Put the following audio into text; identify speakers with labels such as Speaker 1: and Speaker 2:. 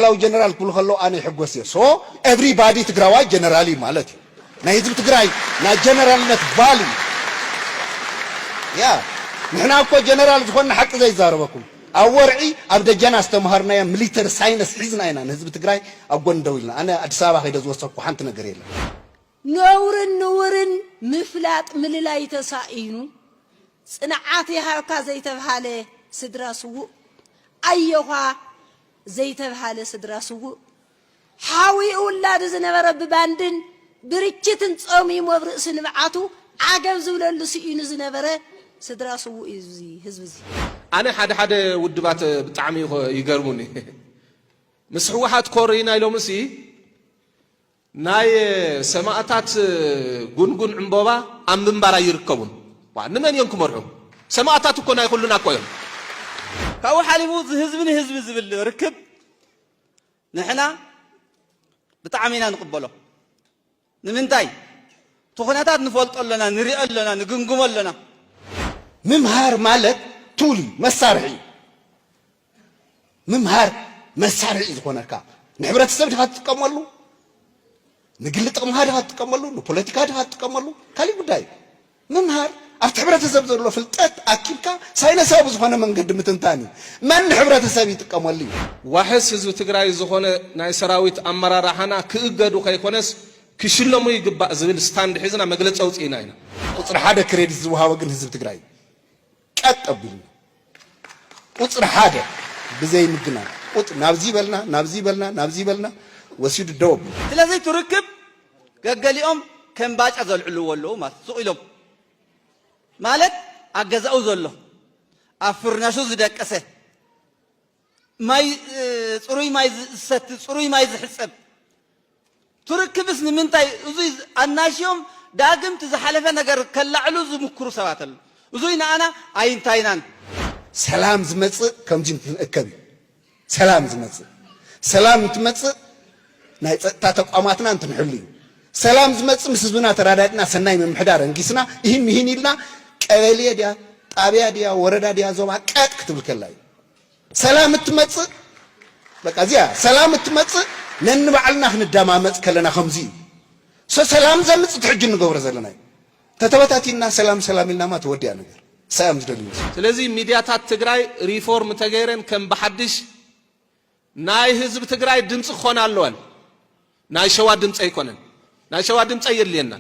Speaker 1: ባህላዊ ጀነራል ክብሉ ከለው ኣነ ይሕጎስ እየ ሶ ኤቭሪባዲ ትግራዋይ ጀነራሊ ማለት እዩ ናይ ህዝቢ ትግራይ ናይ ጀነራልነት ቫሊ ያ ንሕና እኮ ጀነራል ዝኾነ ሓቂ ዘይዛረበኩም ኣብ ወርዒ ኣብ ደጀና ዝተምሃርናዮ ሚሊተሪ ሳይንስ ሒዝና ኢና ንህዝቢ ትግራይ ኣብ ጎን ደው ኢልና ኣነ ኣዲስ ኣበባ ከይደ ዝወሰድኩ ሓንቲ ነገር የለን
Speaker 2: ነውርን ምፍላጥ ምልላይ ተሳኢኑ ጽንዓት ይሃብካ ዘይተብሃለ ስድራ ስውእ ኣየኻ ዘይተብሃለ ስድራ ስውእ ሓዊ ውላድ ዝነበረ ብባንድን ብርችትን ጾሚሞ ብርእሲ ንብዓቱ ዓገብ ዝብለሉ ስኢኑ ዝነበረ ስድራ ስውእ እዩ ህዝቢ እዚ
Speaker 3: ኣነ ሓደ ውድባት ብጣዕሚ ይገርሙኒ ምስ ሕወሓት ኮሪና ኢሎም እሲ ናይ ሰማዕታት ጉንጉን ዕምበባ ኣብ ምንባር ይርከቡን ንመን እዮም ክመርሑ ሰማዕታት እኮ ናይ ኩሉና እኮ እዮም
Speaker 4: ካብኡ ሓሊፉ ህዝቢ ንህዝቢ ዝብል ርክብ ንሕና ብጣዕሚ ኢና ንቕበሎ ንምንታይ ትኹነታት ንፈልጦ ኣለና ንሪኦ ኣለና ንግምግሞ ኣለና
Speaker 1: ምምሃር ማለት ቱል መሳርሒ ምምሃር መሳርሒ ዝኾነካ ንሕብረተሰብ ዲኻ ትጥቀመሉ ንግሊ ጥቕምካ ዲኻ ትጥቀመሉ ንፖለቲካ ዲኻ ትጥቀመሉ ካሊእ ጉዳይ ምምሃር ኣብቲ ሕብረተሰብ ዘሎ ፍልጠት ኣኪብካ ሳይነሳዊ ዝኾነ መንገዲ ምትንታን እዩ መን ሕብረተሰብ ይጥቀመሉ እዩ
Speaker 3: ዋሕስ ህዝቢ ትግራይ ዝኾነ ናይ ሰራዊት ኣመራርሓና ክእገዱ ከይኮነስ ክሽለሙ ይግባእ ዝብል ስታንድ ሒዝና መግለፂ ኣውፂኢና ኢና
Speaker 1: ቁፅሪ ሓደ ክሬዲት ዝወሃቦ ግን ህዝቢ ትግራይ ቀጥ ኣቢሉ ቁፅሪ ሓደ ብዘይ ምግናን ናብዚ በልና ናብዚ በልና ናብዚ በልና ወሲዱ ደው
Speaker 4: ስለዚ ትርክብ ገገሊኦም ከም ባጫ ዘልዕልዎ ኣለዉ ማለት ሱቕ ኢሎም ማለት ኣገዛኡ ዘሎ ኣብ ፍርናሹ ዝደቀሰ ማይ ፅሩይ ማይ ዝሰቲ ፅሩይ ማይ ዝሕፀብ ትርክብስ ንምንታይ እዙይ ኣናሽዮም ዳግምቲ ዝሓለፈ ነገር ከላዕሉ ዝምክሩ ሰባት ኣለዉ እዙይ ንኣና ኣይንታይናን
Speaker 1: ሰላም ዝመፅእ ከምዚ ንእከብ እዩ ሰላም ዝመፅእ ሰላም እንትመፅእ ናይ ፀጥታ ተቋማትና እንትንሕሉ እዩ ሰላም ዝመፅእ ምስ ህዝብና ተራዳድና ሰናይ ምምሕዳር እንጊስና ይህን ኢልና ቀበሌ ድያ ጣብያ ድያ ወረዳ ድያ ዞባ ቀጥ ክትብል ከላ እዩ ሰላም እትመፅእ በቃ እዚያ ሰላም እትመፅእ ነንባዕልና ክንዳማመፅ ከለና ከምዚ እዩ ሰላም ዘምፅእ ትሕጂ ንገብሮ ዘለና እዩ ተተበታቲና ሰላም ኢልና ማ ተወዲያ ነገር ሰላም ዝደልዩ
Speaker 3: ስለዚ ሚድያታት ትግራይ ሪፎርም ተገይረን ከም ብሓድሽ ናይ ህዝቢ ትግራይ ድምፂ ክኾን ኣለወን ናይ ሸዋ ድምፂ ኣይኮነን ናይ ሸዋ ድምፂ የድልየና